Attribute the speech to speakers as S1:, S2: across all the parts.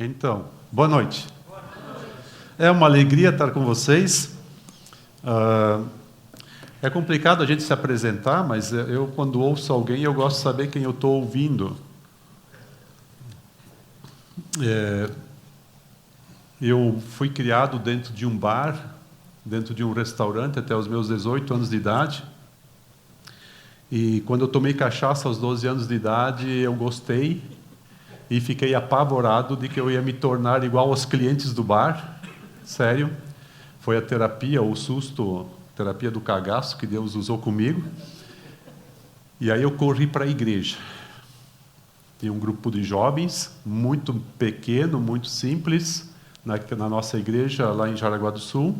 S1: Então, boa noite. É uma alegria estar com vocês. É complicado a gente se apresentar, mas eu, quando ouço alguém, eu gosto de saber quem eu estou ouvindo. Eu fui criado dentro de um bar, dentro de um restaurante, até os meus 18 anos de idade. E quando eu tomei cachaça aos 12 anos de idade, eu gostei e fiquei apavorado de que eu ia me tornar igual aos clientes do bar. Sério. Foi a terapia, o susto, terapia do cagaço que Deus usou comigo. E aí eu corri para a igreja. Tinha um grupo de jovens, muito pequeno, muito simples, na nossa igreja, lá em Jaraguá do Sul.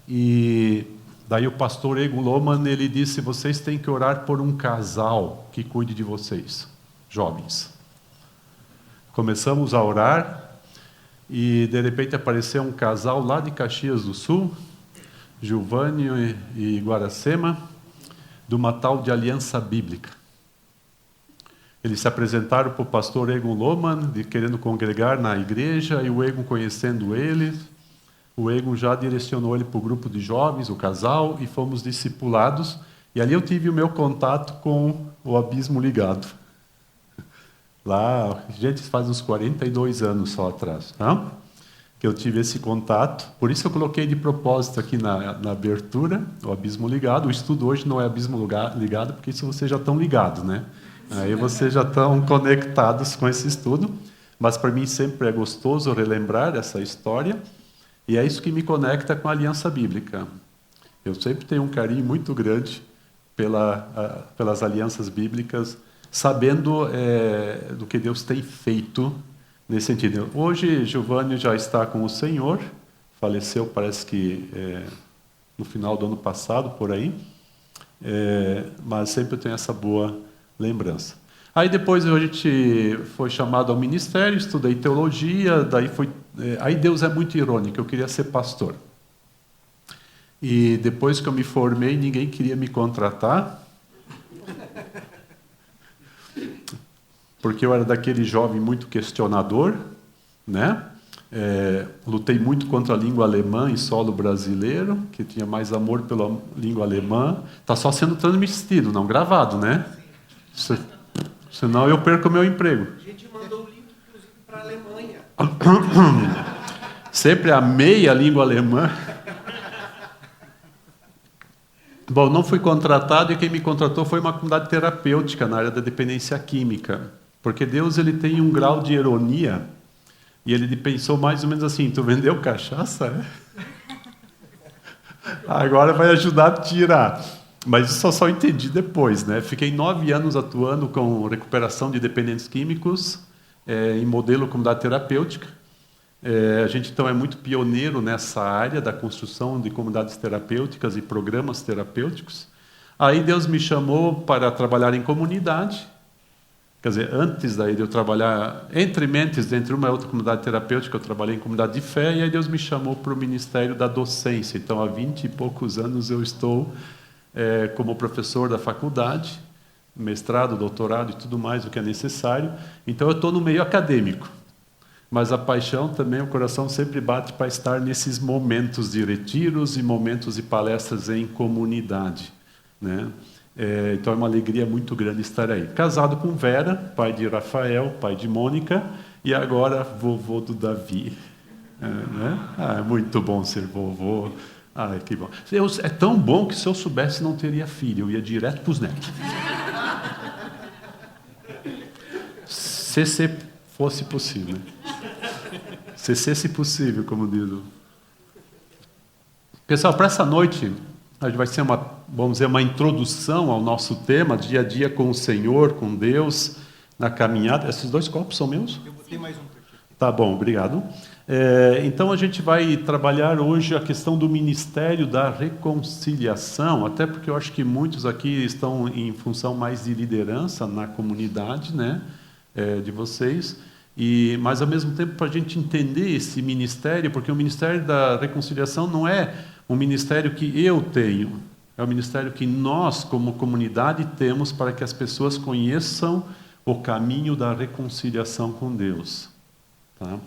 S1: E daí o pastor Egon Lohmann, ele disse: vocês têm que orar por um casal que cuide de vocês, jovens. Começamos a orar e, de repente, apareceu um casal lá de Caxias do Sul, Gilvânio e Guaracema, de uma tal de Aliança Bíblica. Eles se apresentaram para o pastor Egon Lohmann, querendo congregar na igreja, e o Egon, conhecendo eles, o Egon já direcionou ele para o grupo de jovens, o casal, e fomos discipulados. E ali eu tive o meu contato com o Abismo Ligado. Lá, gente, faz uns 42 anos só atrás, tá? Que eu tive esse contato. Por isso eu coloquei de propósito aqui na abertura, o Abismo Ligado. O estudo hoje não é Abismo Ligado, porque isso vocês já estão ligados, né? Aí vocês já estão conectados com esse estudo. Mas para mim sempre é gostoso relembrar essa história. E é isso que me conecta com a Aliança Bíblica. Eu sempre tenho um carinho muito grande pelas alianças bíblicas, sabendo do que Deus tem feito nesse sentido. Hoje, Giovanni já está com o Senhor, faleceu, parece que no final do ano passado, por aí, mas sempre tenho essa boa lembrança. Aí depois a gente foi chamado ao ministério, estudei teologia, aí Deus é muito irônico, eu queria ser pastor. E depois que eu me formei, ninguém queria me contratar, porque eu era daquele jovem muito questionador, né? Lutei muito contra a língua alemã em solo brasileiro, que tinha mais amor pela língua alemã. Está só sendo transmitido, não gravado, né? Senão eu perco o meu emprego.
S2: A gente mandou o link, inclusive, para a Alemanha.
S1: Sempre amei a língua alemã. Bom, não fui contratado, e quem me contratou foi uma comunidade terapêutica na área da dependência química. Porque Deus, ele tem um grau de ironia, e ele pensou mais ou menos assim: tu vendeu cachaça? Agora vai ajudar a tirar. Mas isso eu só entendi depois, né? Fiquei 9 anos atuando com recuperação de dependentes químicos, em modelo comunidade terapêutica. A gente, então, é muito pioneiro nessa área da construção de comunidades terapêuticas e programas terapêuticos. Aí Deus me chamou para trabalhar em comunidade. Quer dizer, antes daí de eu trabalhar entre uma e outra comunidade terapêutica, eu trabalhei em comunidade de fé, e aí Deus me chamou para o ministério da docência. Então, há 20 e poucos anos eu estou como professor da faculdade, mestrado, doutorado e tudo mais o que é necessário. Então, eu estou no meio acadêmico. Mas a paixão também, o coração sempre bate para estar nesses momentos de retiros e momentos de palestras em comunidade, né? Então é uma alegria muito grande estar aí. Casado com Vera, pai de Rafael, pai de Mônica, e agora vovô do Davi. Né? É muito bom ser vovô. Ai, que bom. É tão bom que, se eu soubesse, não teria filho, eu ia direto para os netos. Se fosse possível. Se possível, como diz o... Pessoal, para essa noite, a gente vai ser uma introdução ao nosso tema, dia a dia com o Senhor, com Deus, na caminhada. Esses 2 copos são meus?
S2: Eu botei mais um para ti.
S1: Tá bom, obrigado. Então, a gente vai trabalhar hoje a questão do ministério da reconciliação, até porque eu acho que muitos aqui estão em função mais de liderança na comunidade, né, de vocês. Mas, ao mesmo tempo, para a gente entender esse ministério, porque o ministério da reconciliação não é um ministério que eu tenho, é um ministério que nós, como comunidade, temos para que as pessoas conheçam o caminho da reconciliação com Deus. Tá?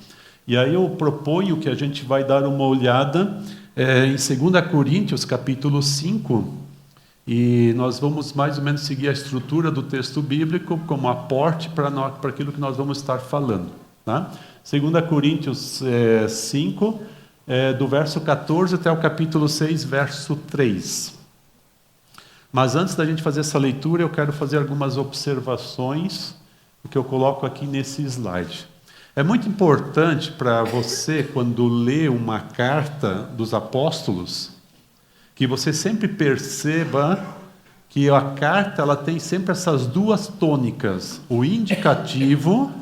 S1: E aí eu proponho que a gente vai dar uma olhada em 2 Coríntios, capítulo 5, e nós vamos mais ou menos seguir a estrutura do texto bíblico como aporte para aquilo que nós vamos estar falando. Tá? 2 Coríntios 5, do verso 14 até o capítulo 6, verso 3. Mas antes da gente fazer essa leitura, eu quero fazer algumas observações que eu coloco aqui nesse slide. É muito importante para você, quando lê uma carta dos apóstolos, que você sempre perceba que a carta ela tem sempre essas duas tônicas, o indicativo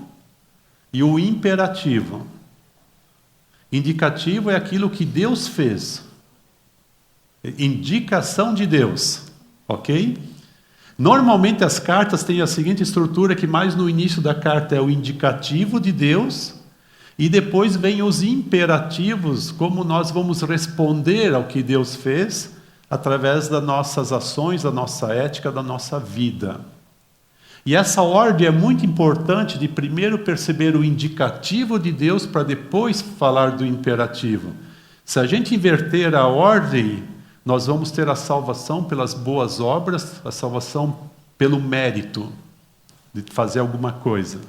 S1: e o imperativo. Indicativo é aquilo que Deus fez. Indicação de Deus, ok? Normalmente as cartas têm a seguinte estrutura, que mais no início da carta é o indicativo de Deus, e depois vem os imperativos, como nós vamos responder ao que Deus fez, através das nossas ações, da nossa ética, da nossa vida. E essa ordem é muito importante de primeiro perceber o indicativo de Deus, para depois falar do imperativo. Se a gente inverter a ordem, nós vamos ter a salvação pelas boas obras, a salvação pelo mérito de fazer alguma coisa.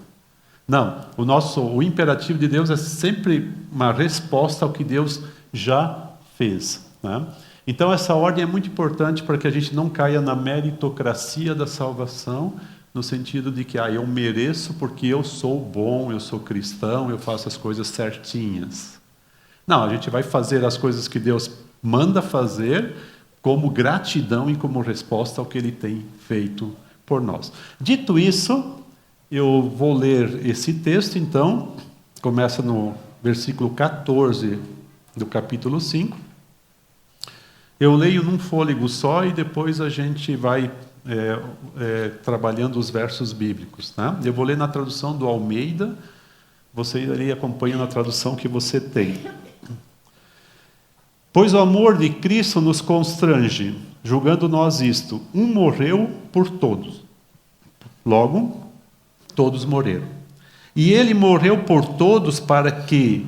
S1: Não, o imperativo de Deus é sempre uma resposta ao que Deus já fez. Né? Então essa ordem é muito importante para que a gente não caia na meritocracia da salvação, no sentido de que eu mereço porque eu sou bom, eu sou cristão, eu faço as coisas certinhas. Não, a gente vai fazer as coisas que Deus manda fazer como gratidão e como resposta ao que Ele tem feito por nós. Dito isso, eu vou ler esse texto, então, começa no versículo 14 do capítulo 5. Eu leio num fôlego só e depois a gente vai trabalhando os versos bíblicos. Tá? Eu vou ler na tradução do Almeida, você ali acompanha na tradução que você tem. Pois o amor de Cristo nos constrange, julgando nós isto: um morreu por todos. Logo, todos morreram. E ele morreu por todos para que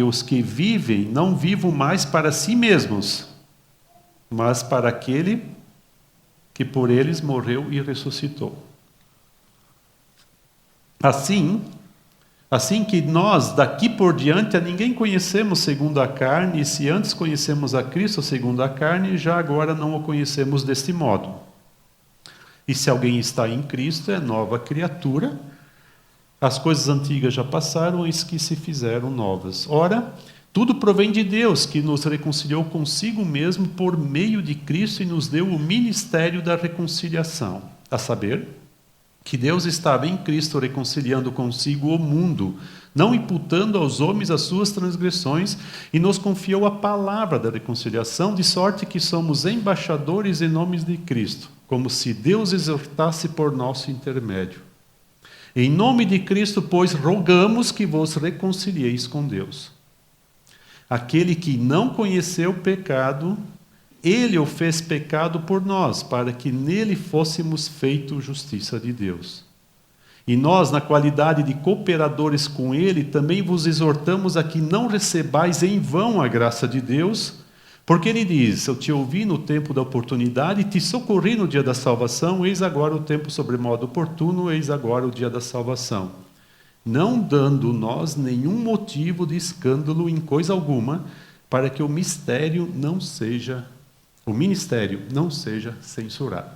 S1: os que vivem não vivam mais para si mesmos, mas para aquele que por eles morreu e ressuscitou. Assim que nós, daqui por diante, a ninguém conhecemos segundo a carne, e se antes conhecemos a Cristo segundo a carne, já agora não o conhecemos deste modo. E se alguém está em Cristo, é nova criatura, as coisas antigas já passaram, eis que se fizeram novas. Ora, tudo provém de Deus, que nos reconciliou consigo mesmo por meio de Cristo e nos deu o ministério da reconciliação, a saber, que Deus estava em Cristo reconciliando consigo o mundo, não imputando aos homens as suas transgressões, e nos confiou a palavra da reconciliação, de sorte que somos embaixadores em nome de Cristo, como se Deus exortasse por nosso intermédio. Em nome de Cristo, pois, rogamos que vos reconcilieis com Deus. Aquele que não conheceu o pecado, Ele o fez pecado por nós, para que nele fôssemos feitos justiça de Deus. E nós, na qualidade de cooperadores com Ele, também vos exortamos a que não recebais em vão a graça de Deus, porque Ele diz: eu te ouvi no tempo da oportunidade e te socorri no dia da salvação, eis agora o tempo sobremodo oportuno, eis agora o dia da salvação. Não dando nós nenhum motivo de escândalo em coisa alguma, para que o ministério não seja censurado.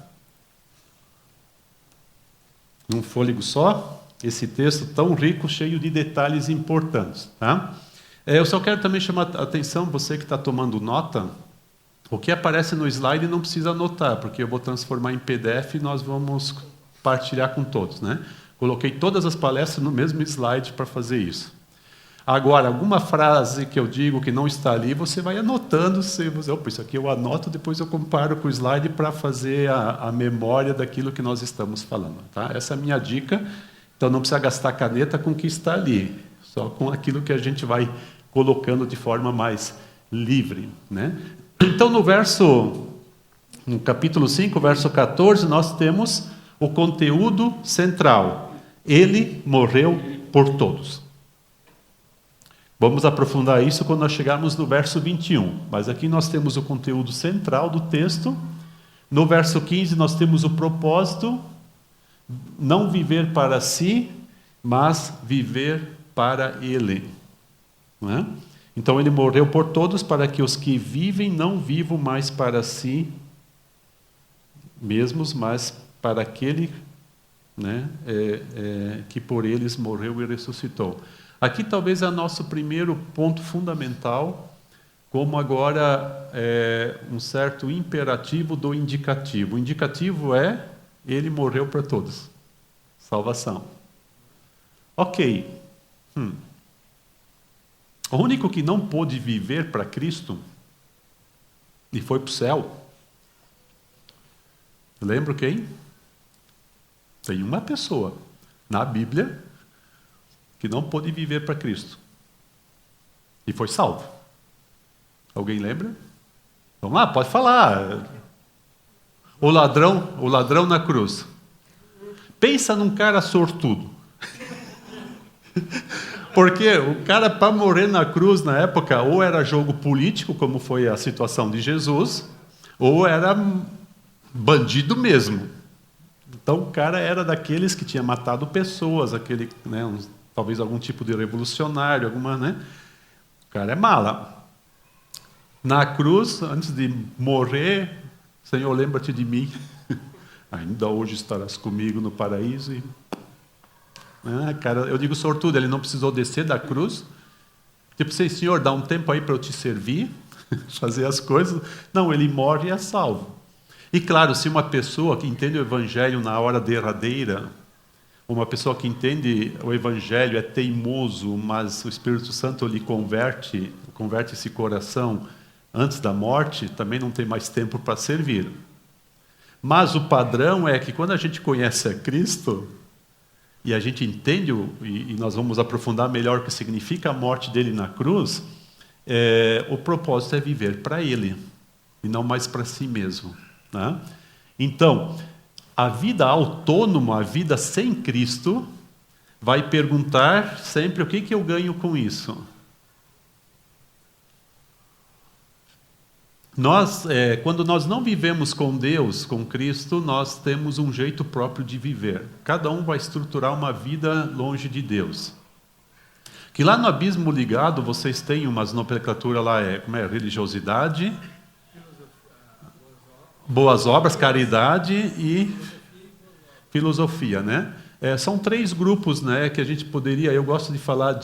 S1: Num fôlego só, esse texto tão rico, cheio de detalhes importantes. Tá? Eu só quero também chamar a atenção, você que está tomando nota, o que aparece no slide não precisa anotar, porque eu vou transformar em PDF e nós vamos partilhar com todos. Né? Coloquei todas as palestras no mesmo slide para fazer isso. Agora, alguma frase que eu digo que não está ali, você vai anotando. Isso aqui eu anoto, depois eu comparo com o slide para fazer a memória daquilo que nós estamos falando. Tá? Essa é a minha dica. Então, não precisa gastar caneta com o que está ali, só com aquilo que a gente vai colocando de forma mais livre. Né? Então, no capítulo 5, verso 14, nós temos o conteúdo central. Ele morreu por todos. Vamos aprofundar isso quando nós chegarmos no verso 21. Mas aqui nós temos o conteúdo central do texto. No verso 15 nós temos o propósito, não viver para si, mas viver para Ele. Não é? Então Ele morreu por todos para que os que vivem não vivam mais para si mesmos, mas para aquele, né, que por eles morreu e ressuscitou. Aqui talvez é o nosso primeiro ponto fundamental, como agora um certo imperativo do indicativo. O indicativo é, ele morreu para todos. Salvação. Ok. O único que não pôde viver para Cristo e foi para o céu, lembra quem? Tem uma pessoa na Bíblia que não pôde viver para Cristo e foi salvo. Alguém lembra? Vamos lá, pode falar. O ladrão na cruz. Pensa num cara sortudo. Porque o cara, para morrer na cruz na época, ou era jogo político, como foi a situação de Jesus, ou era bandido mesmo. Então o cara era daqueles que tinha matado pessoas, aquele, né, talvez algum tipo de revolucionário, alguma, né? O cara é mala. Na cruz, antes de morrer, Senhor, lembra-te de mim. Ainda hoje estarás comigo no paraíso. Cara, eu digo sortudo, ele não precisou descer da cruz. Tipo, Senhor, dá um tempo aí para eu te servir, fazer as coisas. Não, ele morre e é salvo. E claro, se uma pessoa que entende o Evangelho na hora derradeira, uma pessoa que entende o Evangelho é teimoso, mas o Espírito Santo lhe converte esse coração antes da morte, também não tem mais tempo para servir. Mas o padrão é que quando a gente conhece a Cristo, e a gente entende, e nós vamos aprofundar melhor o que significa a morte dele na cruz, o propósito é viver para Ele, e não mais para si mesmo. Né? Então, a vida autônoma, a vida sem Cristo, vai perguntar sempre o que eu ganho com isso. Quando nós não vivemos com Deus, com Cristo, nós temos um jeito próprio de viver. Cada um vai estruturar uma vida longe de Deus. Que lá no Abismo Ligado, vocês têm umas nomenclaturas lá, como é? Religiosidade, boas obras, caridade e filosofia, né? São 3 grupos, né, que a gente poderia... Eu gosto de falar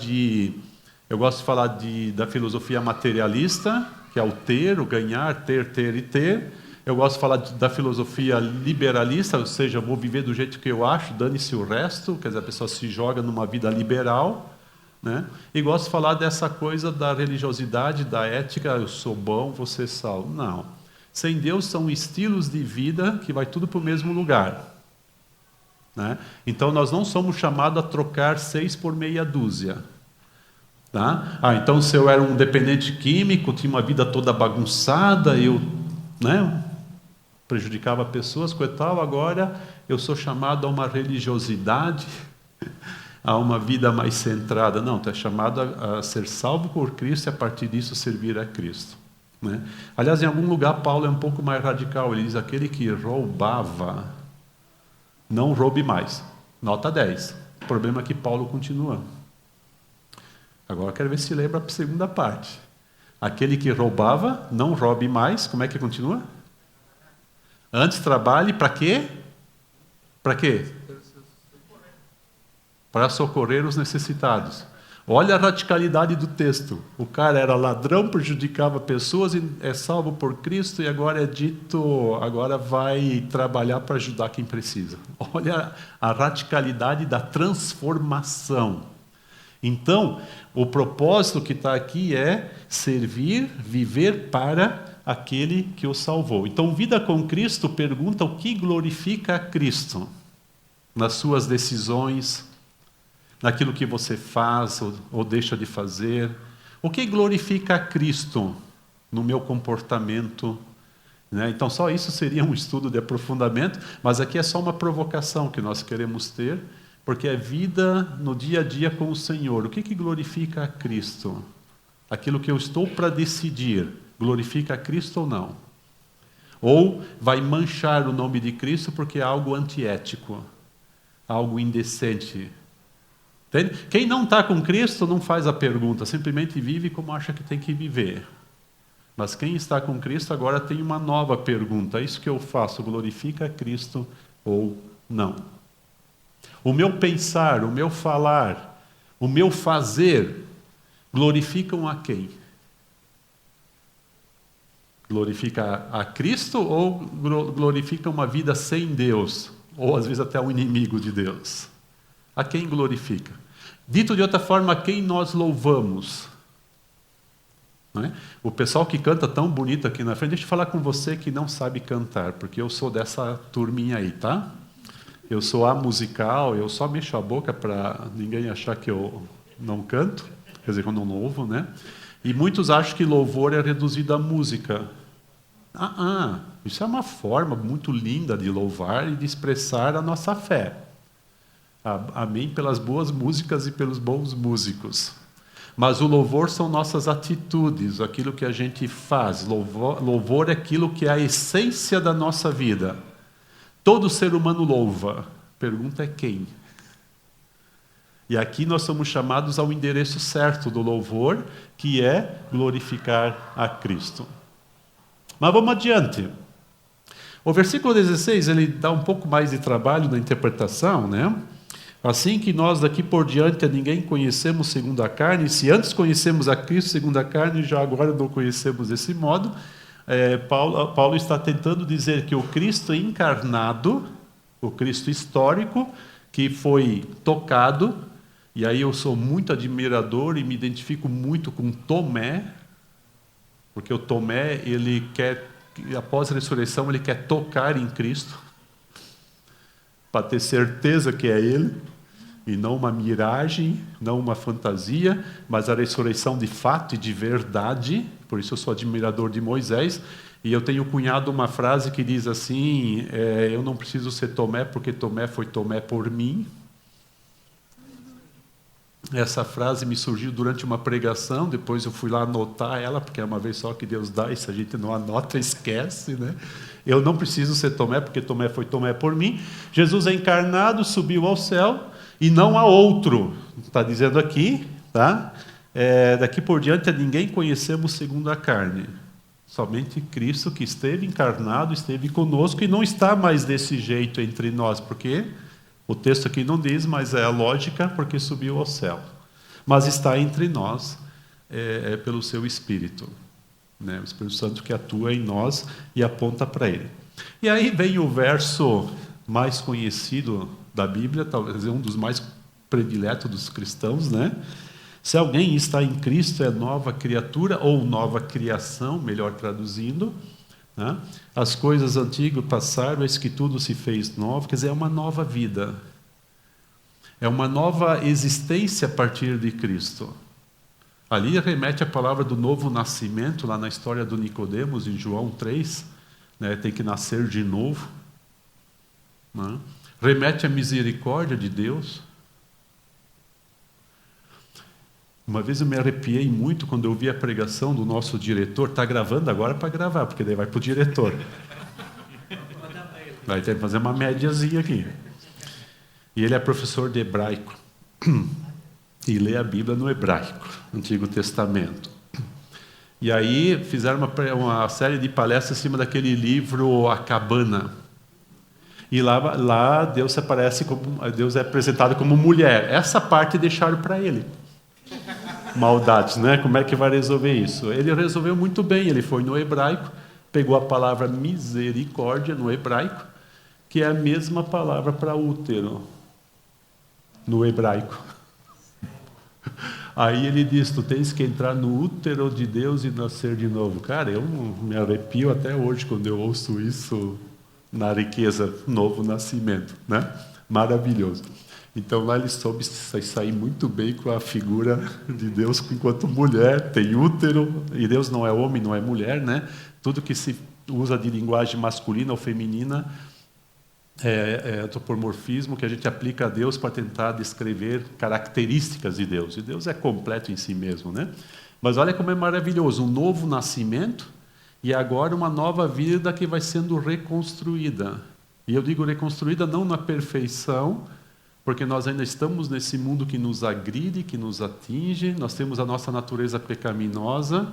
S1: da filosofia materialista, que é o ter, o ganhar, ter e ter. Eu gosto de falar da filosofia liberalista, ou seja, vou viver do jeito que eu acho, dane-se o resto, quer dizer, a pessoa se joga numa vida liberal, né? E gosto de falar dessa coisa da religiosidade, da ética, eu sou bom, você salvo. Não. Sem Deus são estilos de vida que vai tudo para o mesmo lugar. Né? Então nós não somos chamados a trocar 6 por meia dúzia. Tá? Então se eu era um dependente químico, tinha uma vida toda bagunçada, eu, né, prejudicava pessoas, coitado, agora eu sou chamado a uma religiosidade, a uma vida mais centrada. Não, tu é chamado a ser salvo por Cristo e a partir disso servir a Cristo. Né? Aliás, em algum lugar Paulo é um pouco mais radical, ele diz, aquele que roubava, não roube mais. Nota 10. O problema é que Paulo continua. Agora quero ver se lembra a segunda parte. Aquele que roubava, não roube mais. Como é que continua? Antes trabalhe para quê? Para quê? Para socorrer os necessitados. Olha a radicalidade do texto. O cara era ladrão, prejudicava pessoas, e é salvo por Cristo, e agora é dito, agora vai trabalhar para ajudar quem precisa. Olha a radicalidade da transformação. Então, o propósito que está aqui é servir, viver para aquele que o salvou. Então, vida com Cristo pergunta o que glorifica a Cristo nas suas decisões, naquilo que você faz ou deixa de fazer. O que glorifica a Cristo no meu comportamento? Né? Então, só isso seria um estudo de aprofundamento, mas aqui é só uma provocação que nós queremos ter porque é vida no dia a dia com o Senhor. O que glorifica a Cristo? Aquilo que eu estou para decidir, glorifica a Cristo ou não? Ou vai manchar o nome de Cristo porque é algo antiético, algo indecente? Entende? Quem não está com Cristo não faz a pergunta, simplesmente vive como acha que tem que viver. Mas quem está com Cristo agora tem uma nova pergunta: isso que eu faço glorifica a Cristo ou não? O meu pensar, o meu falar, o meu fazer glorificam a quem? Glorifica a Cristo ou glorifica uma vida sem Deus? Ou às vezes até o inimigo de Deus? A quem glorifica? Dito de outra forma, a quem nós louvamos? Não é? O pessoal que canta tão bonito aqui na frente, deixa eu falar com você que não sabe cantar, porque eu sou dessa turminha aí, tá? Eu sou amusical, eu só mexo a boca para ninguém achar que eu não canto, quer dizer, quando eu não louvo, né? E muitos acham que louvor é reduzido à música. Isso é uma forma muito linda de louvar e de expressar a nossa fé. Amém pelas boas músicas e pelos bons músicos. Mas o louvor são nossas atitudes, aquilo que a gente faz. Louvor é aquilo que é a essência da nossa vida. Todo ser humano louva. Pergunta é quem? E aqui nós somos chamados ao endereço certo do louvor, que é glorificar a Cristo. Mas vamos adiante. O versículo 16, ele dá um pouco mais de trabalho na interpretação, né? Assim que nós daqui por diante a ninguém conhecemos segundo a carne, se antes conhecemos a Cristo segundo a carne, já agora não conhecemos desse modo, Paulo está tentando dizer que o Cristo encarnado, o Cristo histórico, que foi tocado, e aí eu sou muito admirador e me identifico muito com Tomé, porque o Tomé, ele quer, após a ressurreição, ele quer tocar em Cristo, para ter certeza que é Ele, e não uma miragem, não uma fantasia, mas a ressurreição de fato e de verdade. Por isso eu sou admirador de Moisés, e eu tenho cunhado uma frase que diz assim, eu não preciso ser Tomé, porque Tomé foi Tomé por mim. Essa frase me surgiu durante uma pregação, depois eu fui lá anotar ela, porque é uma vez só que Deus dá, e se a gente não anota, esquece, né? Eu não preciso ser Tomé, porque Tomé foi Tomé por mim. Jesus é encarnado, subiu ao céu, e não há outro. Está dizendo aqui, tá? Daqui por diante a ninguém conhecemos segundo a carne. Somente Cristo que esteve encarnado, esteve conosco, e não está mais desse jeito entre nós, porque o texto aqui não diz, mas é a lógica, porque subiu ao céu. Mas está entre nós pelo seu Espírito. Né? O Espírito Santo que atua em nós e aponta para Ele. E aí vem o verso mais conhecido da Bíblia, talvez um dos mais prediletos dos cristãos, né? Se alguém está em Cristo, é nova criatura, ou nova criação, melhor traduzindo. Né? As coisas antigas passaram, eis que tudo se fez novo. Quer dizer, é uma nova vida. É uma nova existência a partir de Cristo. Ali remete a palavra do novo nascimento, lá na história do Nicodemos, em João 3, né? Tem que nascer de novo. Né? Remete à misericórdia de Deus. Uma vez eu me arrepiei muito quando eu vi a pregação do nosso diretor. Está gravando agora para gravar, porque daí vai para o diretor. Vai ter que fazer uma médiazinha aqui. E ele é professor de hebraico. E lê a Bíblia no hebraico, Antigo Testamento. E aí fizeram uma série de palestras em cima daquele livro A Cabana. E lá Deus é apresentado como mulher. Essa parte deixaram para ele. Maldades, né? Como é que vai resolver isso? Ele resolveu muito bem. Ele foi no hebraico, pegou a palavra misericórdia no hebraico, que é a mesma palavra para útero no hebraico. Aí ele diz, tu tens que entrar no útero de Deus e nascer de novo. Cara, eu me arrepio até hoje quando eu ouço isso na riqueza, novo nascimento, né? Maravilhoso. Então lá ele soube sair muito bem com a figura de Deus enquanto mulher, tem útero, e Deus não é homem, não é mulher, né? Tudo que se usa de linguagem masculina ou feminina antropomorfismo que a gente aplica a Deus para tentar descrever características de Deus. E Deus é completo em si mesmo, né? Mas olha como é maravilhoso, um novo nascimento e agora uma nova vida que vai sendo reconstruída. E eu digo reconstruída não na perfeição, porque nós ainda estamos nesse mundo que nos agride, que nos atinge, nós temos a nossa natureza pecaminosa,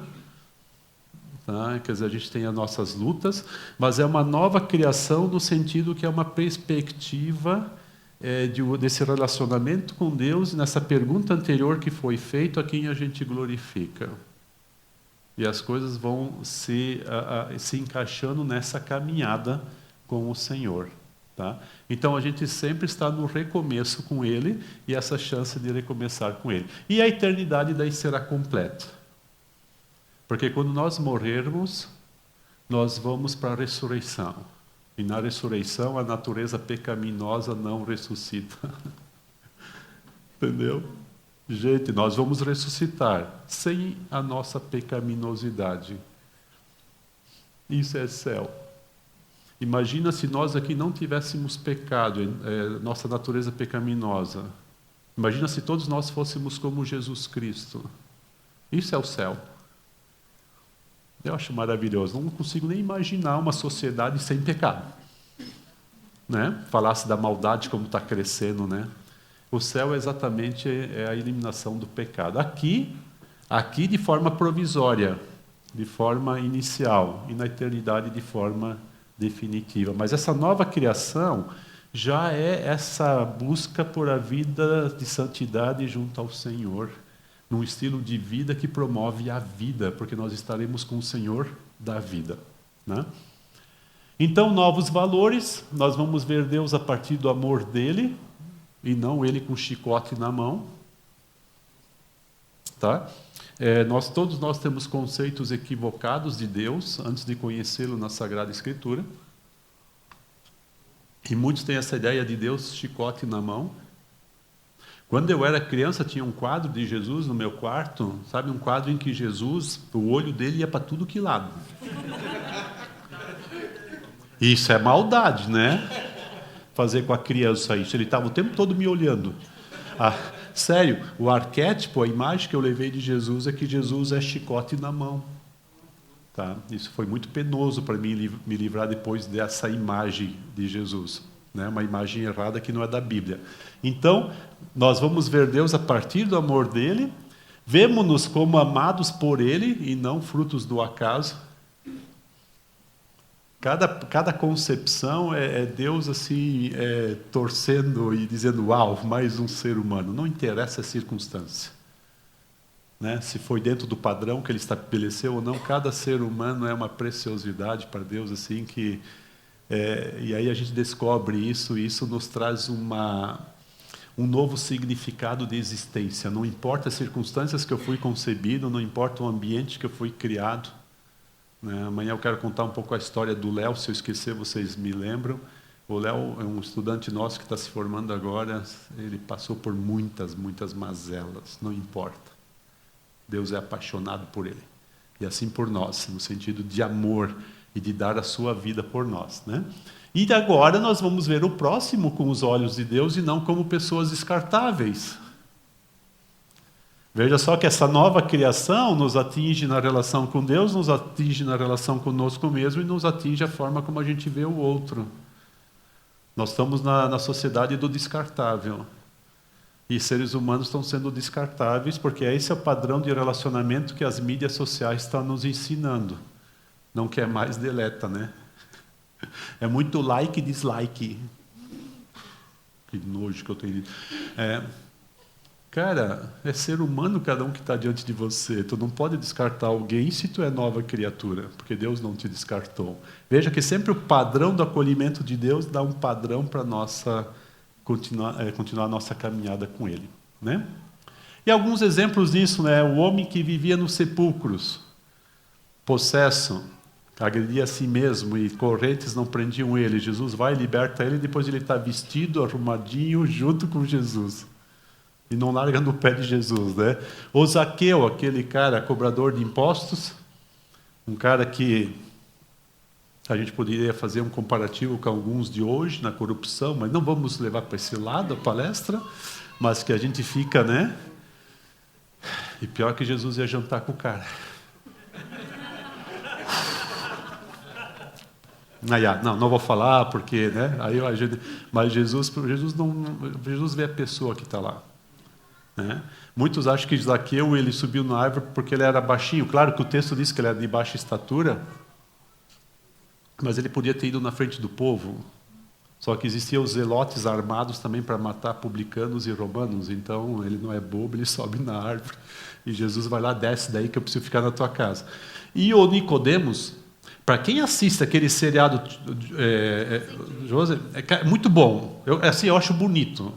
S1: tá? Quer dizer, a gente tem as nossas lutas, mas é uma nova criação no sentido que é uma perspectiva desse relacionamento com Deus, e nessa pergunta anterior que foi feita, a quem a gente glorifica. E as coisas vão se encaixando nessa caminhada com o Senhor. Tá? Então a gente sempre está no recomeço com Ele, e essa chance de recomeçar com Ele. E a eternidade daí será completa. Porque quando nós morrermos, nós vamos para a ressurreição. E na ressurreição a natureza pecaminosa não ressuscita. Entendeu? Gente, nós vamos ressuscitar sem a nossa pecaminosidade. Isso é céu. Imagina se nós aqui não tivéssemos pecado, nossa natureza pecaminosa. Imagina se todos nós fôssemos como Jesus Cristo. Isso é o céu. Eu acho maravilhoso. Não consigo nem imaginar uma sociedade sem pecado. Né? Falasse da maldade como está crescendo, né? O céu é exatamente a eliminação do pecado. Aqui de forma provisória, de forma inicial, e na eternidade de forma definitiva. Mas essa nova criação já é essa busca por a vida de santidade junto ao Senhor, num estilo de vida que promove a vida, porque nós estaremos com o Senhor da vida. Né? Então, novos valores, nós vamos ver Deus a partir do amor dele, e não ele com chicote na mão. Tá? Todos nós temos conceitos equivocados de Deus, antes de conhecê-lo na Sagrada Escritura. E muitos têm essa ideia de Deus chicote na mão. Quando eu era criança, tinha um quadro de Jesus no meu quarto, sabe, um quadro em que Jesus, o olho dele ia para tudo que lado. Isso é maldade, né? Fazer com a criança isso. Ele estava o tempo todo me olhando. Sério, o arquétipo, a imagem que eu levei de Jesus é que Jesus é chicote na mão. Tá? Isso foi muito penoso para mim me livrar depois dessa imagem de Jesus. Né? Uma imagem errada que não é da Bíblia. Então, nós vamos ver Deus a partir do amor dele, vemo-nos como amados por ele e não frutos do acaso. Cada concepção é Deus assim, torcendo e dizendo, uau, mais um ser humano. Não interessa a circunstância. Né? Se foi dentro do padrão que ele estabeleceu ou não, cada ser humano é uma preciosidade para Deus, assim que... e aí a gente descobre isso, e isso nos traz um novo significado de existência. Não importa as circunstâncias que eu fui concebido, não importa o ambiente que eu fui criado. Né? Amanhã eu quero contar um pouco a história do Léo, se eu esquecer vocês me lembram. O Léo é um estudante nosso que está se formando agora, ele passou por muitas mazelas, não importa. Deus é apaixonado por ele. E assim por nós, no sentido de amor e de dar a sua vida por nós. Né? E agora nós vamos ver o próximo com os olhos de Deus e não como pessoas descartáveis. Veja só que essa nova criação nos atinge na relação com Deus, nos atinge na relação conosco mesmo e nos atinge a forma como a gente vê o outro. Nós estamos na sociedade do descartável. E seres humanos estão sendo descartáveis porque esse é o padrão de relacionamento que as mídias sociais estão nos ensinando. Não quer mais, deleta, né? É muito like e dislike. Que nojo que eu tenho. Cara, é ser humano cada um que está diante de você. Tu não pode descartar alguém se tu é nova criatura, porque Deus não te descartou. Veja que sempre o padrão do acolhimento de Deus dá um padrão para continuar a nossa caminhada com Ele. Né? E alguns exemplos disso, né? O homem que vivia nos sepulcros, possesso, agredia a si mesmo e correntes não prendiam ele. Jesus vai e liberta ele, depois ele está vestido, arrumadinho, junto com Jesus. E não larga no pé de Jesus, né? O Zaqueu, aquele cara cobrador de impostos, um cara que A gente poderia fazer um comparativo com alguns de hoje na corrupção, mas não vamos levar para esse lado a palestra, mas que a gente fica, né? E pior que Jesus ia jantar com o cara. Não vou falar porque, né? Mas Jesus vê a pessoa que está lá. Né? Muitos acham que Zaqueu ele subiu na árvore porque ele era baixinho. Claro que o texto diz que ele era de baixa estatura, mas ele podia ter ido na frente do povo. Só que existiam os zelotes armados também para matar publicanos e romanos. Então ele não é bobo, ele sobe na árvore e Jesus vai lá, desce daí que eu preciso ficar na tua casa. E o Nicodemos, para quem assiste aquele seriado, José, é muito bom. Eu acho bonito.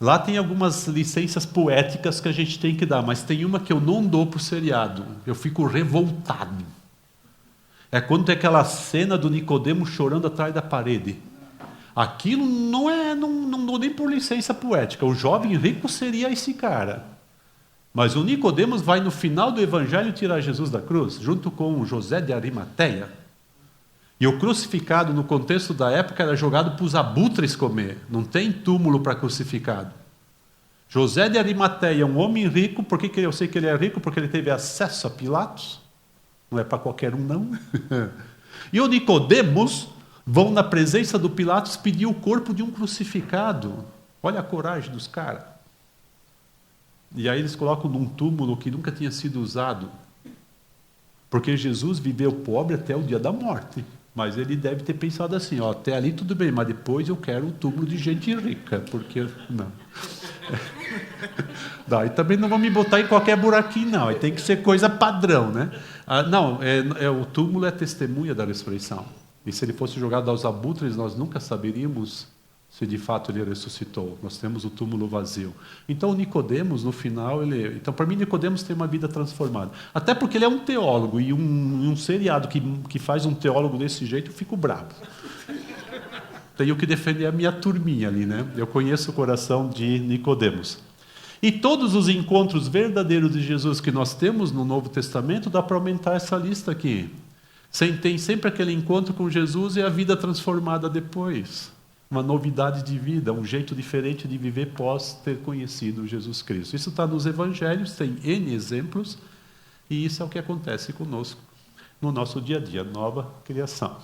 S1: Lá tem algumas licenças poéticas que a gente tem que dar, mas tem uma que eu não dou para o seriado. Eu fico revoltado. É quando tem aquela cena do Nicodemo chorando atrás da parede. Aquilo não dou nem por licença poética. O jovem rico seria esse cara. Mas o Nicodemos vai no final do evangelho tirar Jesus da cruz, junto com José de Arimateia. E o crucificado, no contexto da época, era jogado para os abutres comer. Não tem túmulo para crucificado. José de Arimateia, um homem rico, por que eu sei que ele é rico? Porque ele teve acesso a Pilatos. Não é para qualquer um, não. E o Nicodemos vão na presença do Pilatos pedir o corpo de um crucificado. Olha a coragem dos caras. E aí eles colocam num túmulo que nunca tinha sido usado. Porque Jesus viveu pobre até o dia da morte. Mas ele deve ter pensado assim, até ali tudo bem, mas depois eu quero um túmulo de gente rica, porque não. Daí também não vão me botar em qualquer buraquinho, não. Aí tem que ser coisa padrão, né? O túmulo é testemunha da ressurreição. E se ele fosse jogado aos abutres, nós nunca saberíamos se de fato ele ressuscitou. Nós temos o túmulo vazio. Então, o Nicodemos, no final, então, para mim, Nicodemos tem uma vida transformada. Até porque ele é um teólogo, e um seriado que faz um teólogo desse jeito, eu fico bravo. Tenho que defender a minha turminha ali, né? Eu conheço o coração de Nicodemos. E todos os encontros verdadeiros de Jesus que nós temos no Novo Testamento, dá para aumentar essa lista aqui. Tem sempre aquele encontro com Jesus e a vida transformada depois. Uma novidade de vida, um jeito diferente de viver pós ter conhecido Jesus Cristo. Isso está nos evangelhos, tem N exemplos, e isso é o que acontece conosco no nosso dia a dia, nova criação.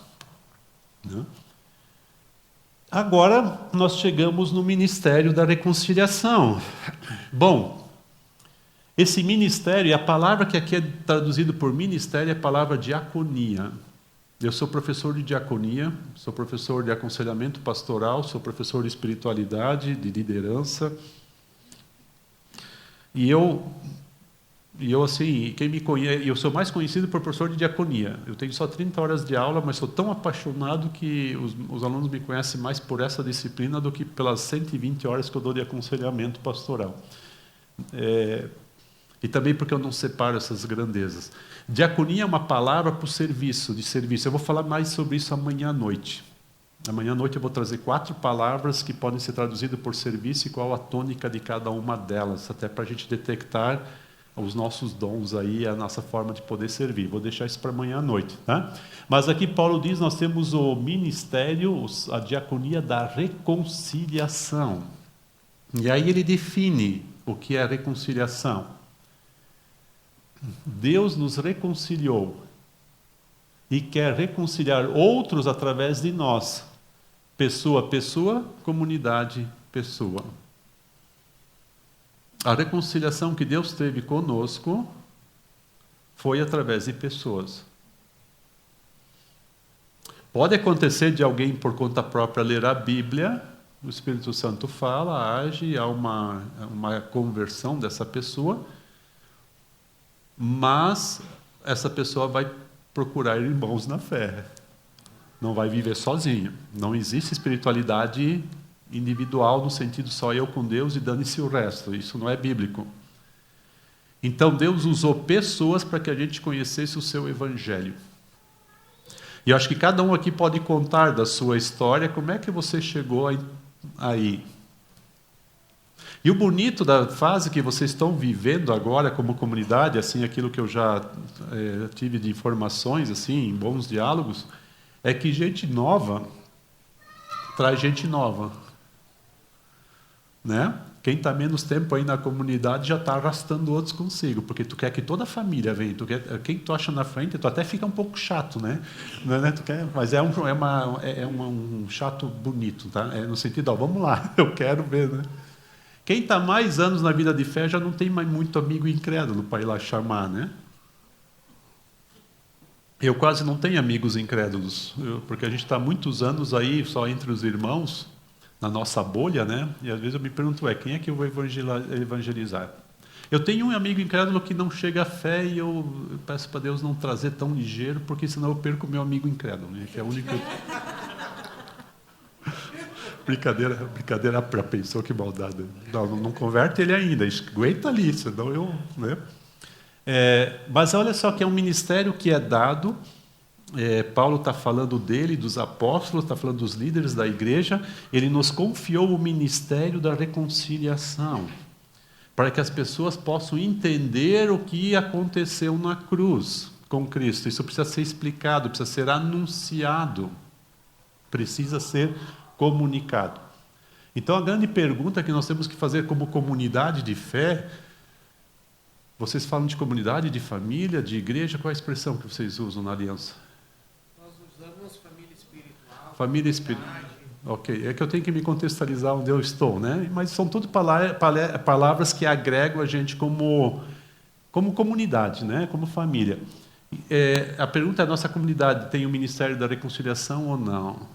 S1: Né? Agora, nós chegamos no ministério da reconciliação. Bom, esse ministério, a palavra que aqui é traduzido por ministério é a palavra diaconia. Eu sou professor de diaconia, sou professor de aconselhamento pastoral, sou professor de espiritualidade, de liderança. E eu assim, quem me conhece, eu sou mais conhecido por professor de diaconia. Eu tenho só 30 horas de aula, mas sou tão apaixonado que os alunos me conhecem mais por essa disciplina do que pelas 120 horas que eu dou de aconselhamento pastoral. E também porque eu não separo essas grandezas. Diaconia é uma palavra para o serviço, de serviço. Eu vou falar mais sobre isso amanhã à noite. Amanhã à noite eu vou trazer 4 palavras que podem ser traduzidas por serviço e qual a tônica de cada uma delas, até para a gente detectar os nossos dons aí, a nossa forma de poder servir. Vou deixar isso para amanhã à noite. Tá? Mas aqui Paulo diz, nós temos o ministério, a diaconia da reconciliação. E aí ele define o que é a reconciliação. Deus nos reconciliou e quer reconciliar outros através de nós. Pessoa a pessoa, comunidade pessoa. A reconciliação que Deus teve conosco foi através de pessoas. Pode acontecer de alguém por conta própria ler a Bíblia, o Espírito Santo fala, age, há uma conversão dessa pessoa, mas essa pessoa vai procurar irmãos na fé. Não vai viver sozinho. Não existe espiritualidade individual no sentido só eu com Deus e dane-se o resto. Isso não é bíblico. Então Deus usou pessoas para que a gente conhecesse o seu evangelho. E eu acho que cada um aqui pode contar da sua história, como é que você chegou aí. E o bonito da fase que vocês estão vivendo agora como comunidade, assim, aquilo que eu já tive de informações, assim, em bons diálogos, é que gente nova traz gente nova, né? Quem está menos tempo aí na comunidade já está arrastando outros consigo, porque tu quer que toda a família venha, quem tu acha na frente, tu até fica um pouco chato, né? Né? Mas um chato bonito, tá? É no sentido, ó, vamos lá, eu quero ver, né? Quem está mais anos na vida de fé já não tem mais muito amigo incrédulo para ir lá chamar, né? Eu quase não tenho amigos incrédulos, porque a gente está muitos anos aí só entre os irmãos, na nossa bolha, né? E às vezes eu me pergunto, quem é que eu vou evangelizar? Eu tenho um amigo incrédulo que não chega à fé e eu peço para Deus não trazer tão ligeiro, porque senão eu perco o meu amigo incrédulo, né? Que é a única... brincadeira para pensou que maldade. Não converte ele ainda, aguenta ali, senão eu... Né? Mas olha só que é um ministério que é dado... Paulo está falando dele, dos apóstolos, está falando dos líderes da igreja. Ele nos confiou o ministério da reconciliação, para que as pessoas possam entender o que aconteceu na cruz com Cristo. Isso precisa ser explicado, precisa ser anunciado, precisa ser comunicado. Então, a grande pergunta que nós temos que fazer como comunidade de fé... Vocês falam de comunidade, de família, de igreja, qual é a expressão que vocês usam na aliança? Família espiritual. Ok, é que eu tenho que me contextualizar onde eu estou, né? Mas são tudo palavras que agregam a gente como comunidade, né? Como família. A pergunta é: a nossa comunidade tem o Ministério da Reconciliação ou não?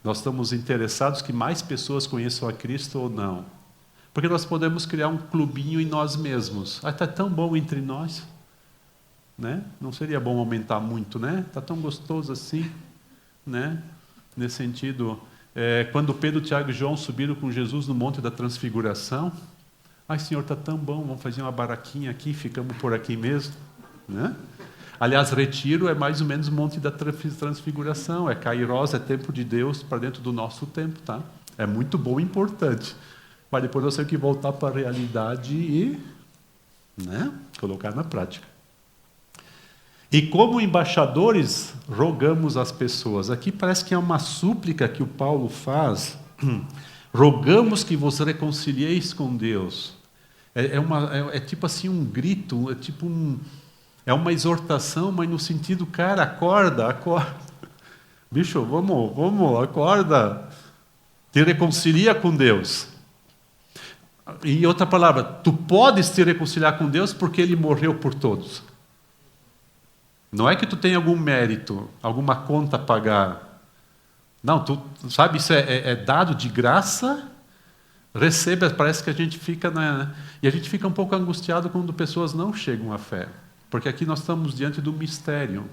S1: Nós estamos interessados que mais pessoas conheçam a Cristo ou não? Porque nós podemos criar um clubinho em nós mesmos. Está tão bom entre nós, né? Não seria bom aumentar muito, né? Está tão gostoso assim, né? Nesse sentido, quando Pedro, Tiago e João subiram com Jesus no Monte da Transfiguração, Senhor, está tão bom, vamos fazer uma baraquinha aqui, ficamos por aqui mesmo, né? Aliás, retiro é mais ou menos o Monte da Transfiguração, Kairos, tempo de Deus para dentro do nosso tempo, tá? É muito bom e importante, mas depois nós temos que voltar para a realidade e, né, colocar na prática. E como embaixadores, rogamos às pessoas. Aqui parece que é uma súplica que o Paulo faz. Rogamos que vos reconcilieis com Deus. É tipo assim um grito, é uma exortação, mas no sentido, cara, acorda. Bicho, vamos, acorda. Te reconcilia com Deus. E outra palavra, tu podes te reconciliar com Deus porque Ele morreu por todos. Não é que tu tem algum mérito, alguma conta a pagar. Não, tu sabe, isso é dado de graça, recebe, parece que a gente fica e a gente fica um pouco angustiado quando pessoas não chegam à fé. Porque aqui nós estamos diante do mistério.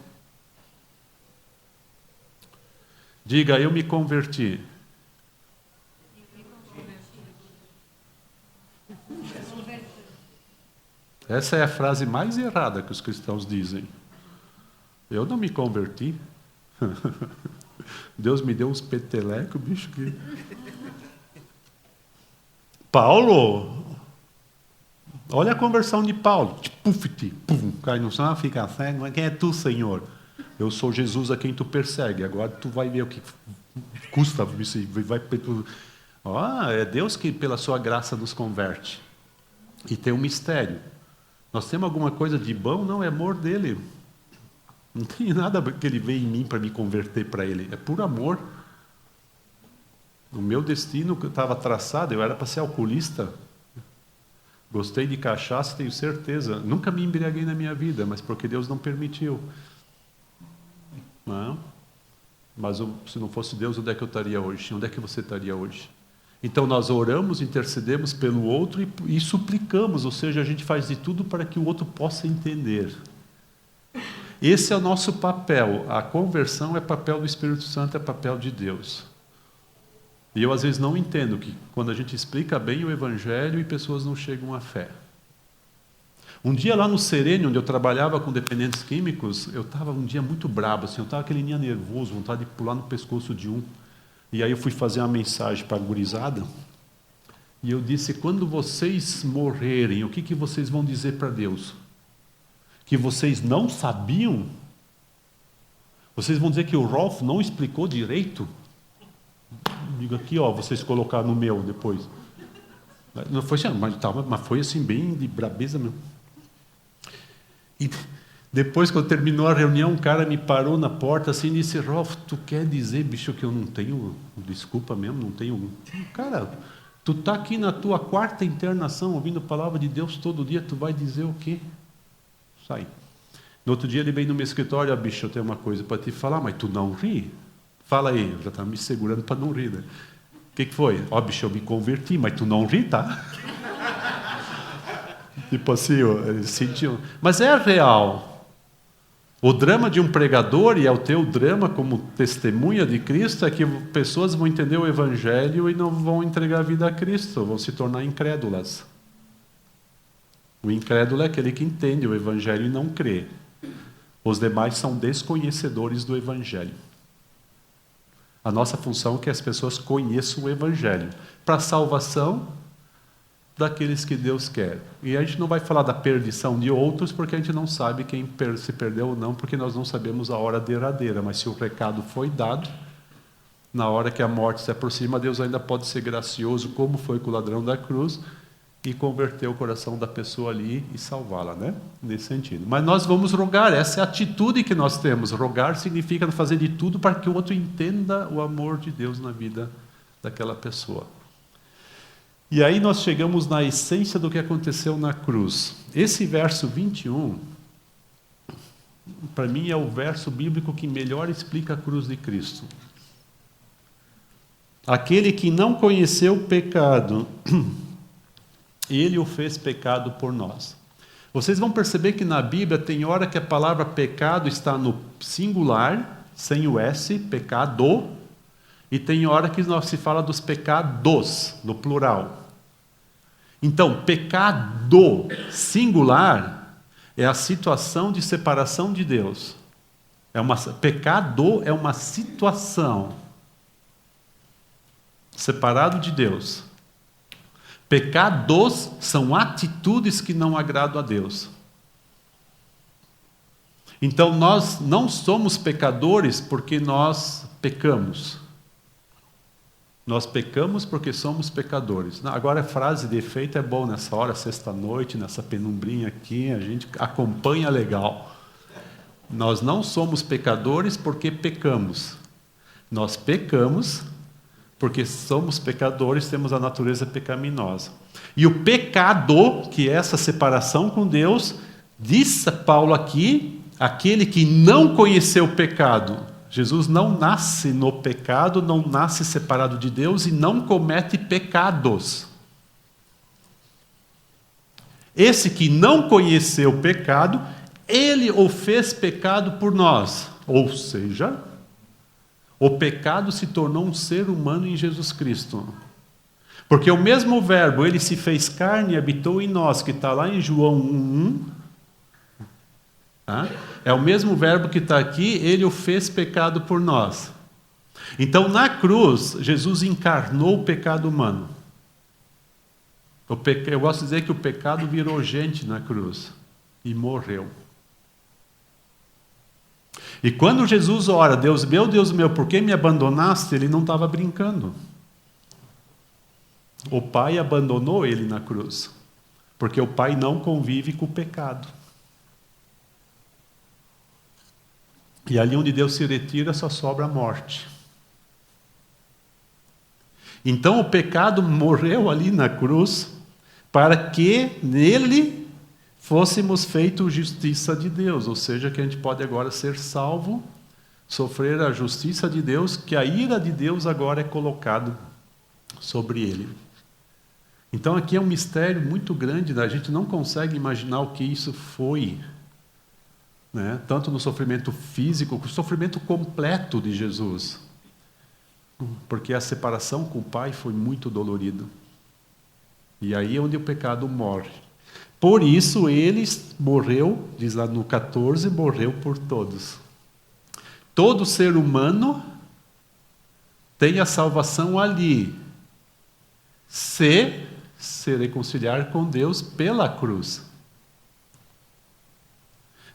S1: Diga, eu me converti. Essa é a frase mais errada que os cristãos dizem. Eu não me converti. Deus me deu uns petelecos, bicho. Paulo, olha a conversão de Paulo. Cai no chão, fica cego. Quem é tu, Senhor? Eu sou Jesus a quem tu persegue. Agora tu vai ver o que custa. É Deus que, pela sua graça, nos converte. E tem um mistério. Nós temos alguma coisa de bom? Não, é amor dele. Não tem nada que ele veio em mim para me converter para ele. É por amor. O meu destino que estava traçado, eu era para ser alcoolista. Gostei de cachaça, tenho certeza. Nunca me embriaguei na minha vida, mas porque Deus não permitiu. Não. Mas se não fosse Deus, onde é que eu estaria hoje? Onde é que você estaria hoje? Então nós oramos, intercedemos pelo outro e suplicamos, ou seja, a gente faz de tudo para que o outro possa entender. Esse é o nosso papel. A conversão é papel do Espírito Santo, é papel de Deus. E eu às vezes não entendo que quando a gente explica bem o Evangelho e pessoas não chegam à fé. Um dia lá no Serene, onde eu trabalhava com dependentes químicos, eu estava um dia muito brabo, assim, eu estava aquele dia nervoso, vontade de pular no pescoço de um. E aí eu fui fazer uma mensagem para a gurizada, e eu disse, quando vocês morrerem, o que vocês vão dizer para Deus? Que vocês não sabiam? Vocês vão dizer que o Rolf não explicou direito? Digo aqui, vocês colocaram no meu depois. Não foi assim, mas foi assim, bem de brabeza mesmo. E depois, quando terminou a reunião, um cara me parou na porta assim e disse: Rolf, tu quer dizer, bicho, que eu não tenho, desculpa mesmo, não tenho... Cara, tu está aqui na tua 4ª internação, ouvindo a palavra de Deus todo dia, tu vai dizer o quê? Sai. No outro dia ele veio no meu escritório: bicho, eu tenho uma coisa para te falar, mas tu não ri? Fala aí, eu já estava me segurando para não rir, né? O que foi? Bicho, eu me converti, mas tu não ri, tá? Tipo assim, ele sentiu. Mas é real. O drama de um pregador, e é o teu drama como testemunha de Cristo, é que pessoas vão entender o Evangelho e não vão entregar a vida a Cristo, vão se tornar incrédulas. O incrédulo é aquele que entende o Evangelho e não crê. Os demais são desconhecedores do Evangelho. A nossa função é que as pessoas conheçam o Evangelho, para a salvação daqueles que Deus quer. E a gente não vai falar da perdição de outros, porque a gente não sabe quem se perdeu ou não, porque nós não sabemos a hora derradeira. Mas se o recado foi dado, na hora que a morte se aproxima, Deus ainda pode ser gracioso, como foi com o ladrão da cruz, e converter o coração da pessoa ali e salvá-la, né? Nesse sentido. Mas nós vamos rogar, essa é a atitude que nós temos. Rogar significa fazer de tudo para que o outro entenda o amor de Deus na vida daquela pessoa. E aí nós chegamos na essência do que aconteceu na cruz. Esse verso 21, para mim, é o verso bíblico que melhor explica a cruz de Cristo. Aquele que não conheceu o pecado, ele o fez pecado por nós. Vocês vão perceber que na Bíblia tem hora que a palavra pecado está no singular, sem o S, pecado, e tem hora que se fala dos pecados, no plural. Então, pecado singular é a situação de separação de Deus. Pecado é uma situação. Separado de Deus. Pecados são atitudes que não agradam a Deus. Então, nós não somos pecadores porque nós pecamos. Nós pecamos porque somos pecadores. Agora, a frase de efeito é bom nessa hora, sexta-noite, nessa penumbrinha aqui, a gente acompanha legal. Nós não somos pecadores porque pecamos. Nós pecamos porque somos pecadores, temos a natureza pecaminosa. E o pecado, que é essa separação com Deus, diz Paulo aqui, aquele que não conheceu o pecado. Jesus não nasce no pecado, não nasce separado de Deus e não comete pecados. Esse que não conheceu o pecado, ele o fez pecado por nós. Ou seja, o pecado se tornou um ser humano em Jesus Cristo. Porque o mesmo verbo, ele se fez carne e habitou em nós, que está lá em João 1:1. Tá? É o mesmo verbo que está aqui, ele o fez pecado por nós. Então, na cruz, Jesus encarnou o pecado humano. Eu gosto de dizer que o pecado virou gente na cruz e morreu. E quando Jesus ora, Deus meu, por que me abandonaste? Ele não estava brincando. O Pai abandonou ele na cruz, porque o Pai não convive com o pecado. E ali onde Deus se retira, só sobra a morte. Então o pecado morreu ali na cruz, para que nele fôssemos feitos justiça de Deus, ou seja, que a gente pode agora ser salvo, sofrer a justiça de Deus, que a ira de Deus agora é colocado sobre ele. Então aqui é um mistério muito grande, né? A gente não consegue imaginar o que isso foi, né? Tanto no sofrimento físico, o sofrimento completo de Jesus, porque a separação com o Pai foi muito dolorida. E aí é onde o pecado morre. Por isso ele morreu, diz lá no 14, morreu por todos. Todo ser humano tem a salvação ali, se reconciliar com Deus pela cruz.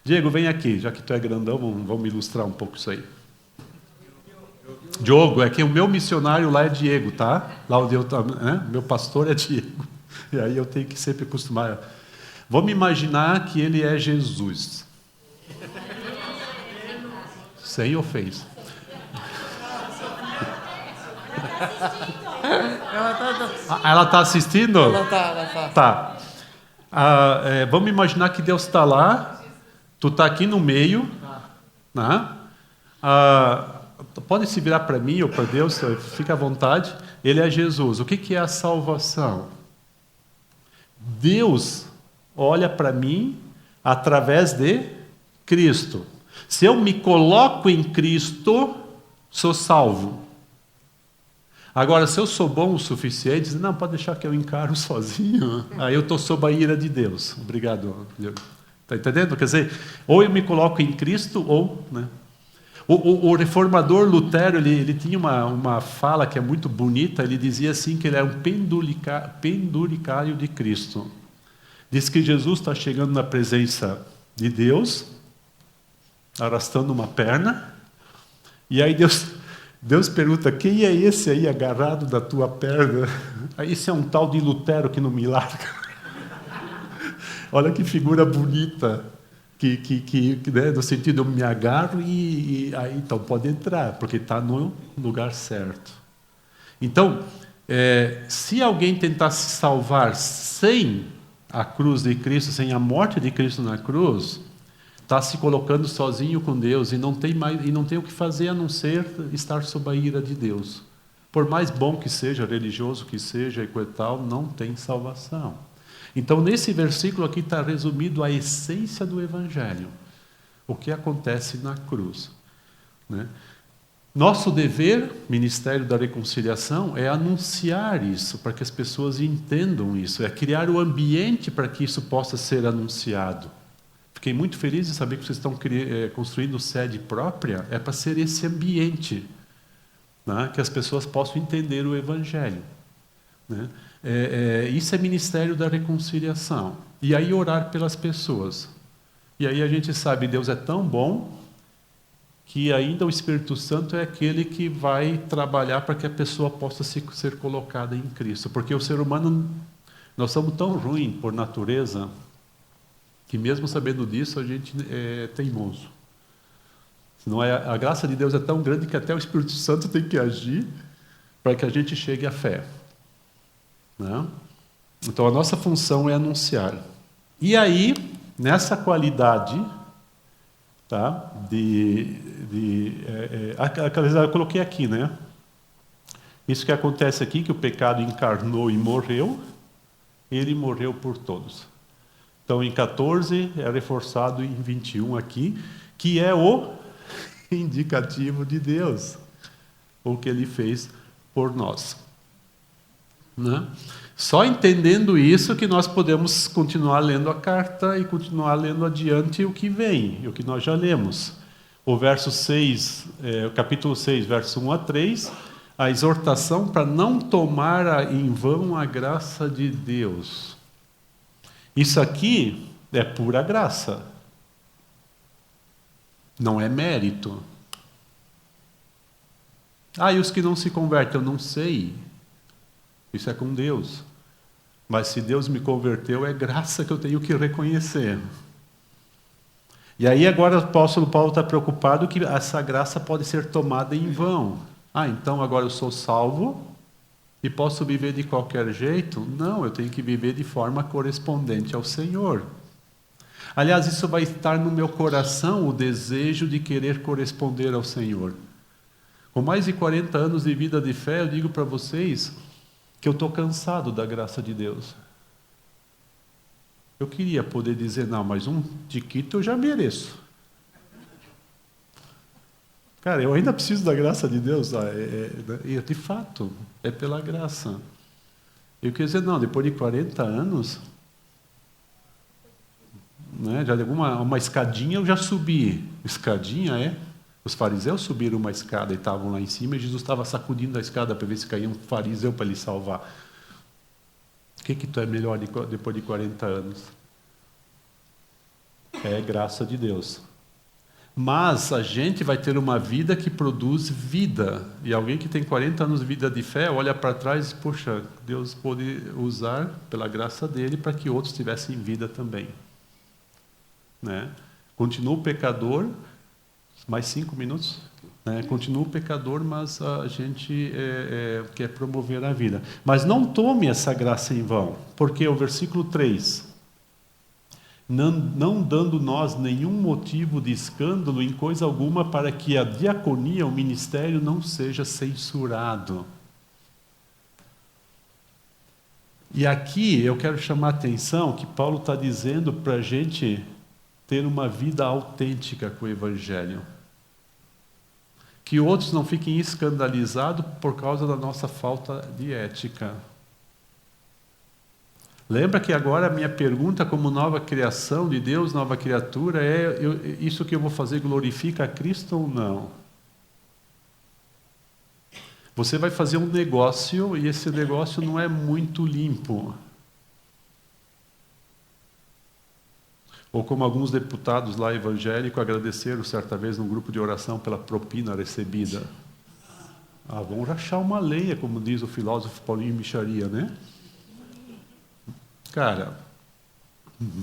S1: Diego, vem aqui, já que tu é grandão, vamos ilustrar um pouco isso aí. Diogo, é que o meu missionário lá é Diego, tá? Lá onde eu né? Meu pastor é Diego. E aí eu tenho que sempre acostumar. Vamos imaginar que ele é Jesus. Sem ofensa. Ela está assistindo?
S2: Ela tá.
S1: Tá. Vamos imaginar que Deus está lá, tu está aqui no meio, né? Pode se virar para mim ou para Deus, fica à vontade. Ele é Jesus. O que é a salvação? Deus olha para mim através de Cristo. Se eu me coloco em Cristo, sou salvo. Agora, se eu sou bom o suficiente, não, pode deixar que eu encaro sozinho. Aí eu estou sob a ira de Deus. Obrigado. Está entendendo? Quer dizer, ou eu me coloco em Cristo, ou... Né? O reformador Lutero, ele tinha uma fala que é muito bonita. Ele dizia assim que ele era um penduricário de Cristo. Diz que Jesus está chegando na presença de Deus, arrastando uma perna, e aí Deus pergunta, quem é esse aí agarrado da tua perna? Aí esse é um tal de Lutero que não me larga. Olha que figura bonita, né, no sentido eu me agarro e aí então pode entrar, porque está no lugar certo. Então, se alguém tentar se salvar sem a cruz de Cristo, sem a morte de Cristo na cruz, está se colocando sozinho com Deus e não tem o que fazer a não ser estar sob a ira de Deus. Por mais bom que seja, religioso que seja e tal, não tem salvação. Então, nesse versículo aqui está resumido a essência do Evangelho, o que acontece na cruz, né? Nosso dever, Ministério da Reconciliação, é anunciar isso, para que as pessoas entendam isso, é criar o ambiente para que isso possa ser anunciado. Fiquei muito feliz de saber que vocês estão construindo sede própria, é para ser esse ambiente, né, que as pessoas possam entender o Evangelho, né? Isso é Ministério da Reconciliação. E aí orar pelas pessoas. E aí a gente sabe, Deus é tão bom, que ainda o Espírito Santo é aquele que vai trabalhar para que a pessoa possa ser colocada em Cristo. Porque o ser humano, nós somos tão ruins por natureza, que mesmo sabendo disso, a gente é teimoso. Senão a graça de Deus é tão grande que até o Espírito Santo tem que agir para que a gente chegue à fé. Não? Então a nossa função é anunciar. E aí, nessa qualidade, tá? Eu coloquei aqui, né? Isso que acontece aqui, que o pecado encarnou e morreu, ele morreu por todos. Então em 14 é reforçado em 21 aqui, que é o indicativo de Deus, o que ele fez por nós. Né? Só entendendo isso que nós podemos continuar lendo a carta e continuar lendo adiante o que vem, o que nós já lemos. O verso 6, o capítulo 6, verso 1 a 3, a exortação para não tomar em vão a graça de Deus. Isso aqui é pura graça. Não é mérito. E os que não se convertem? Eu não sei. Isso é com Deus. Mas se Deus me converteu, é graça que eu tenho que reconhecer. E aí agora o apóstolo Paulo está preocupado que essa graça pode ser tomada em vão. Então agora eu sou salvo e posso viver de qualquer jeito? Não, eu tenho que viver de forma correspondente ao Senhor. Aliás, isso vai estar no meu coração, o desejo de querer corresponder ao Senhor. Com mais de 40 anos de vida de fé, eu digo para vocês que eu estou cansado da graça de Deus. Eu queria poder dizer, não, mas um tiquito eu já mereço. Cara, eu ainda preciso da graça de Deus. De fato, é pela graça. Eu queria dizer, não, depois de 40 anos, né, já de uma escadinha eu já subi. Escadinha Os fariseus subiram uma escada e estavam lá em cima, e Jesus estava sacudindo a escada para ver se caía um fariseu para lhe salvar. O que tu é melhor depois de 40 anos? É graça de Deus. Mas a gente vai ter uma vida que produz vida. E alguém que tem 40 anos de vida de fé olha para trás e diz, poxa, Deus pôde usar pela graça dele para que outros tivessem vida também. Né? Continua o pecador, mais 5 minutos, né? Continua o pecador, mas a gente quer promover a vida. Mas não tome essa graça em vão, porque o versículo 3, não dando nós nenhum motivo de escândalo em coisa alguma para que a diaconia, o ministério, não seja censurado. E aqui eu quero chamar a atenção que Paulo está dizendo para a gente ter uma vida autêntica com o Evangelho. Que outros não fiquem escandalizados por causa da nossa falta de ética. Lembra que agora a minha pergunta como nova criação de Deus, nova criatura, isso que eu vou fazer glorifica a Cristo ou não? Você vai fazer um negócio e esse negócio não é muito limpo. Ou como alguns deputados lá evangélicos agradeceram certa vez num grupo de oração pela propina recebida. Vão rachar uma lenha, como diz o filósofo Paulinho Micharia, né? Cara,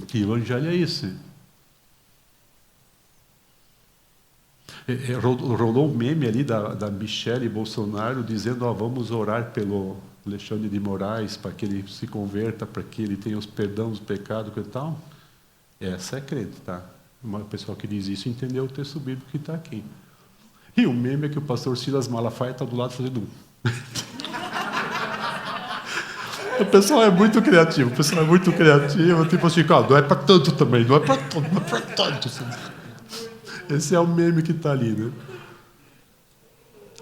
S1: que evangelho é esse? Rolou um meme ali da Michele Bolsonaro dizendo, vamos orar pelo Alexandre de Moraes para que ele se converta, para que ele tenha os perdão dos pecados e tal. Essa é crente, tá? O pessoal que diz isso entendeu o texto bíblico que está aqui. E o meme é que o pastor Silas Malafaia está do lado fazendo O pessoal é muito criativo, tipo assim, não é para tanto também, não é para tanto. Esse é o meme que está ali, né?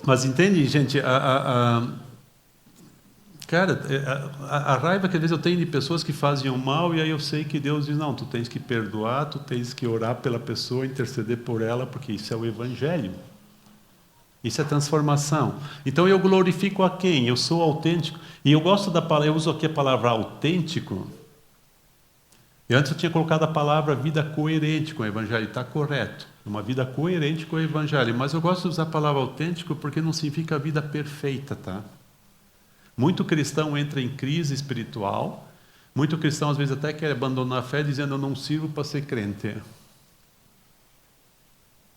S1: Mas entende, gente, cara, a raiva que às vezes eu tenho de pessoas que fazem o mal e aí eu sei que Deus diz, não, tu tens que perdoar, tu tens que orar pela pessoa, interceder por ela, porque isso é o Evangelho. Isso é transformação. Então eu glorifico a quem? Eu sou autêntico. E eu gosto da palavra, eu uso aqui a palavra autêntico. E antes eu tinha colocado a palavra vida coerente com o Evangelho, está correto. Uma vida coerente com o Evangelho. Mas eu gosto de usar a palavra autêntico porque não significa vida perfeita, tá? Muito cristão entra em crise espiritual, muito cristão às vezes até quer abandonar a fé dizendo eu não sirvo para ser crente.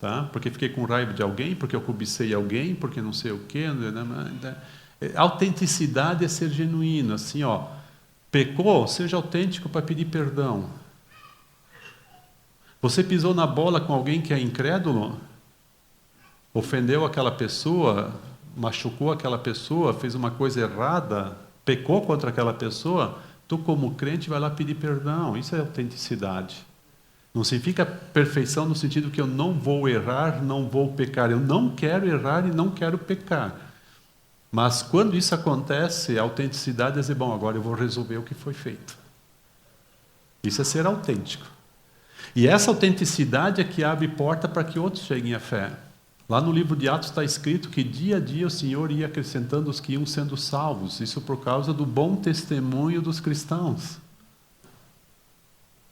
S1: Tá? Porque fiquei com raiva de alguém, porque eu cobicei alguém, porque não sei o quê. Autenticidade é ser genuíno, assim, pecou, seja autêntico para pedir perdão. Você pisou na bola com alguém que é incrédulo? Ofendeu aquela pessoa? Machucou aquela pessoa, fez uma coisa errada, pecou contra aquela pessoa, tu como crente vai lá pedir perdão. Isso é autenticidade. Não significa perfeição no sentido que eu não vou errar, não vou pecar. Eu não quero errar e não quero pecar. Mas quando isso acontece, a autenticidade é dizer, bom, agora eu vou resolver o que foi feito. Isso é ser autêntico. E essa autenticidade é que abre porta para que outros cheguem à fé. Lá no livro de Atos está escrito que dia a dia o Senhor ia acrescentando os que iam sendo salvos. Isso por causa do bom testemunho dos cristãos.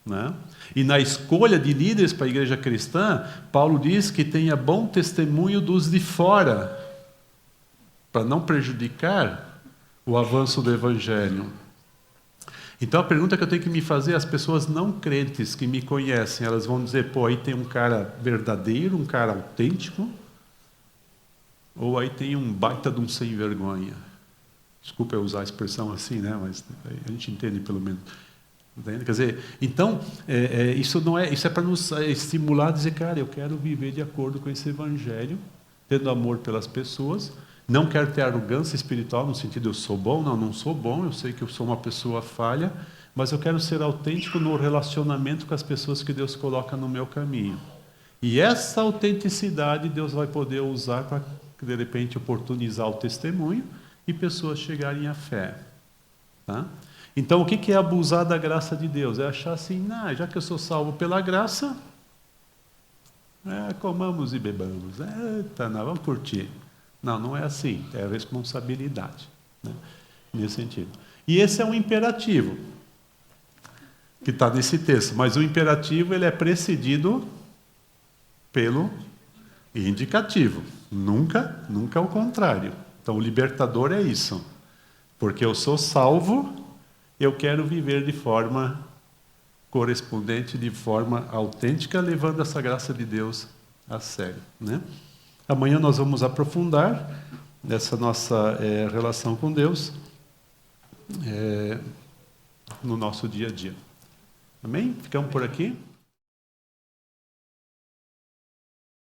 S1: Né? E na escolha de líderes para a igreja cristã, Paulo diz que tenha bom testemunho dos de fora, para não prejudicar o avanço do Evangelho. Então a pergunta que eu tenho que me fazer, as pessoas não crentes que me conhecem, elas vão dizer, aí tem um cara verdadeiro, um cara autêntico, ou aí tem um baita de um sem vergonha. Desculpa eu usar a expressão assim, né? Mas a gente entende pelo menos. Quer dizer, então, isso é para nos estimular a dizer, cara, eu quero viver de acordo com esse Evangelho, tendo amor pelas pessoas, não quero ter arrogância espiritual, no sentido eu sou bom, não sou bom, eu sei que eu sou uma pessoa falha, mas eu quero ser autêntico no relacionamento com as pessoas que Deus coloca no meu caminho. E essa autenticidade Deus vai poder usar para, de repente, oportunizar o testemunho e pessoas chegarem à fé. Tá? Então, o que é abusar da graça de Deus? É achar assim, já que eu sou salvo pela graça, comamos e bebamos. Vamos curtir. Não é assim. É responsabilidade. Né? Nesse sentido. E esse é um imperativo. que está nesse texto. Mas o imperativo ele é precedido pelo indicativo. Nunca o contrário. Então, o libertador é isso. Porque eu sou salvo, eu quero viver de forma correspondente, de forma autêntica, levando essa graça de Deus a sério, né? Amanhã nós vamos aprofundar nessa nossa relação com Deus no nosso dia a dia. Amém? Ficamos por aqui?